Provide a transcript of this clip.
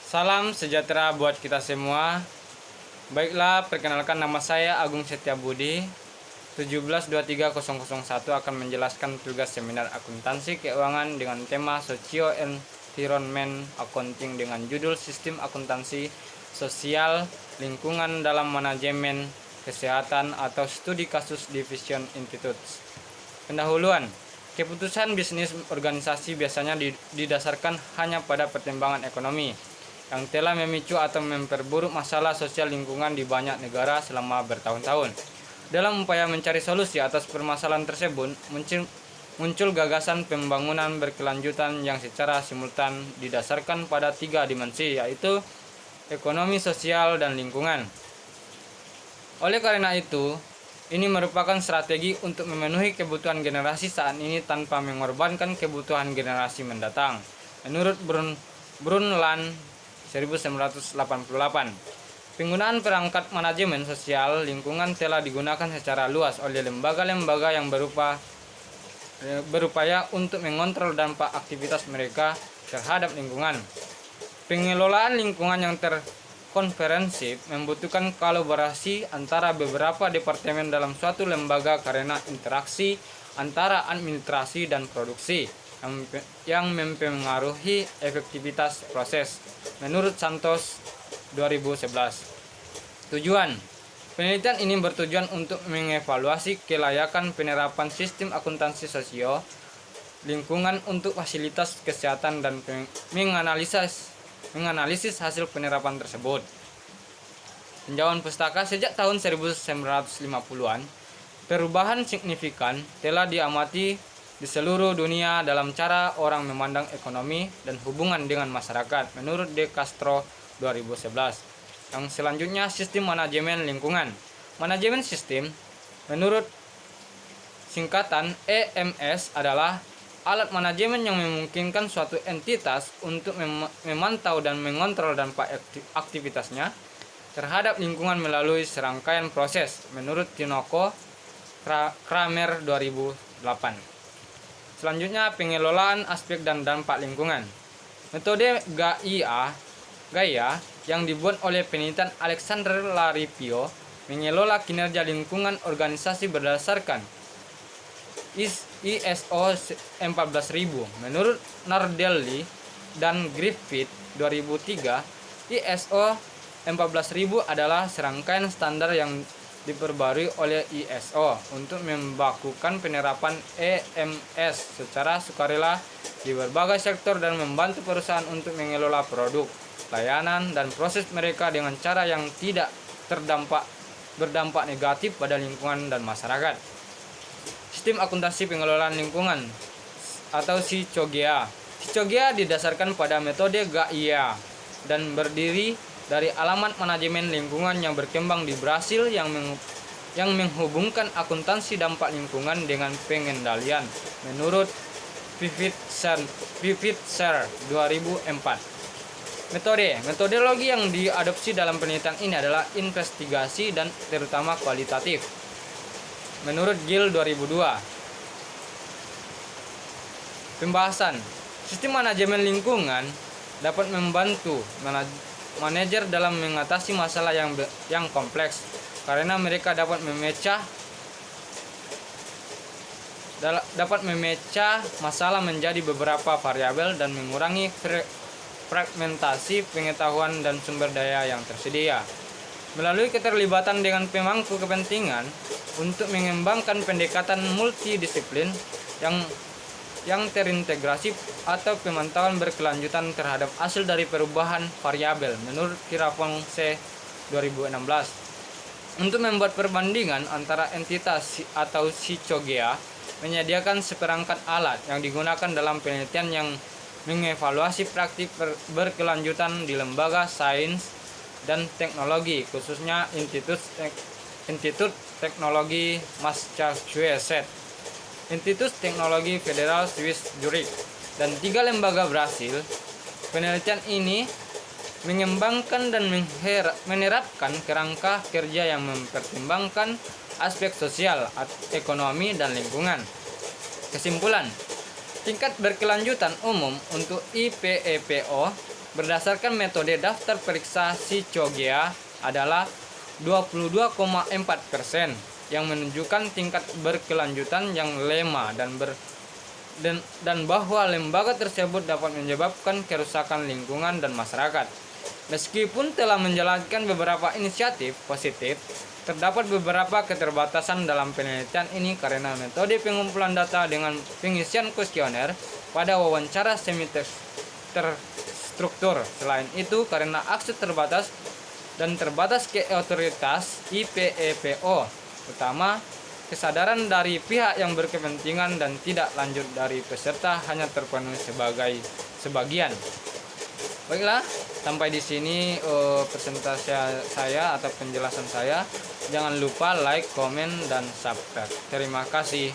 Salam sejahtera buat kita semua. Baiklah, perkenalkan nama saya Agung Setiabudi. 1723.001 akan menjelaskan tugas seminar akuntansi keuangan dengan tema Socio Environment Accounting dengan judul Sistem Akuntansi Sosial Lingkungan dalam Manajemen Kesehatan atau Studi Kasus Division Institutes. Pendahuluan. Keputusan bisnis organisasi biasanya didasarkan hanya pada pertimbangan ekonomi yang telah memicu atau memperburuk masalah sosial lingkungan di banyak negara selama bertahun-tahun. Dalam upaya mencari solusi atas permasalahan tersebut, muncul gagasan pembangunan berkelanjutan yang secara simultan didasarkan pada 3 dimensi, yaitu ekonomi, sosial, dan lingkungan. Oleh karena itu, ini merupakan strategi untuk memenuhi kebutuhan generasi saat ini tanpa mengorbankan kebutuhan generasi mendatang. Menurut Brundtland 1988, penggunaan perangkat manajemen sosial lingkungan telah digunakan secara luas oleh lembaga-lembaga yang berupaya untuk mengontrol dampak aktivitas mereka terhadap lingkungan. Pengelolaan lingkungan yang terkonferensif membutuhkan kolaborasi antara beberapa departemen dalam suatu lembaga karena interaksi antara administrasi dan produksi yang mempengaruhi efektivitas proses. Menurut Santos 2011. Tujuan penelitian ini bertujuan untuk mengevaluasi kelayakan penerapan sistem akuntansi sosio lingkungan untuk fasilitas kesehatan dan menganalisis hasil penerapan tersebut. Tinjauan pustaka sejak tahun 1950-an, perubahan signifikan telah diamati di seluruh dunia dalam cara orang memandang ekonomi dan hubungan dengan masyarakat, menurut De Castro 2011. Yang selanjutnya, sistem manajemen lingkungan. Manajemen sistem, menurut singkatan EMS, adalah alat manajemen yang memungkinkan suatu entitas untuk memantau dan mengontrol dampak aktivitasnya terhadap lingkungan melalui serangkaian proses, menurut Tinoco Kramer 2008. Selanjutnya, pengelolaan aspek dan dampak lingkungan. Metode Gaia yang dibuat oleh penelitian Alexander Laripio mengelola kinerja lingkungan organisasi berdasarkan ISO 14000. Menurut Nardelli dan Griffith 2003, ISO 14000 adalah serangkaian standar yang diperbarui oleh ISO untuk membakukan penerapan EMS secara sukarela di berbagai sektor dan membantu perusahaan untuk mengelola produk, layanan, dan proses mereka dengan cara yang tidak berdampak negatif pada lingkungan dan masyarakat. Sistem akuntansi pengelolaan lingkungan atau SICOGEA. SICOGEA didasarkan pada metode Gaia dan berdiri dari alamat manajemen lingkungan yang berkembang di Brasil yang menghubungkan akuntansi dampak lingkungan dengan pengendalian, menurut Pivitzer 2004. Metodologi yang diadopsi dalam penelitian ini adalah investigasi dan terutama kualitatif, menurut Gill 2002. Pembahasan sistem manajemen lingkungan dapat membantu manajer dalam mengatasi masalah yang kompleks karena mereka dapat memecah masalah menjadi beberapa variabel dan mengurangi fragmentasi pengetahuan dan sumber daya yang tersedia. Melalui keterlibatan dengan pemangku kepentingan untuk mengembangkan pendekatan multidisiplin yang terintegrasi atau pemantauan berkelanjutan terhadap hasil dari perubahan variabel, menurut Kirafonse 2016. Untuk membuat perbandingan antara entitas atau SICOGEA menyediakan seperangkat alat yang digunakan dalam penelitian yang mengevaluasi praktik berkelanjutan di lembaga sains dan teknologi, khususnya Institut Teknologi Massachusetts, Institut Teknologi Federal Swiss Zurich, dan 3 lembaga Brasil. Penelitian ini mengembangkan dan menerapkan kerangka kerja yang mempertimbangkan aspek sosial, ekonomi, dan lingkungan. Kesimpulan, tingkat berkelanjutan umum untuk IPEPO berdasarkan metode daftar periksa Cogea adalah 22,4%, yang menunjukkan tingkat berkelanjutan yang lemah dan bahwa lembaga tersebut dapat menyebabkan kerusakan lingkungan dan masyarakat. Meskipun telah menjalankan beberapa inisiatif positif, terdapat beberapa keterbatasan dalam penelitian ini karena metode pengumpulan data dengan pengisian kuesioner pada wawancara semi terstruktur. Selain itu, karena akses terbatas dan terbatas ke otoritas IPEPO, utama kesadaran dari pihak yang berkepentingan dan tidak lanjut dari peserta hanya terpenuhi sebagian. Baiklah, sampai di sini presentasi saya atau penjelasan saya. Jangan lupa like, komen, dan subscribe. Terima kasih.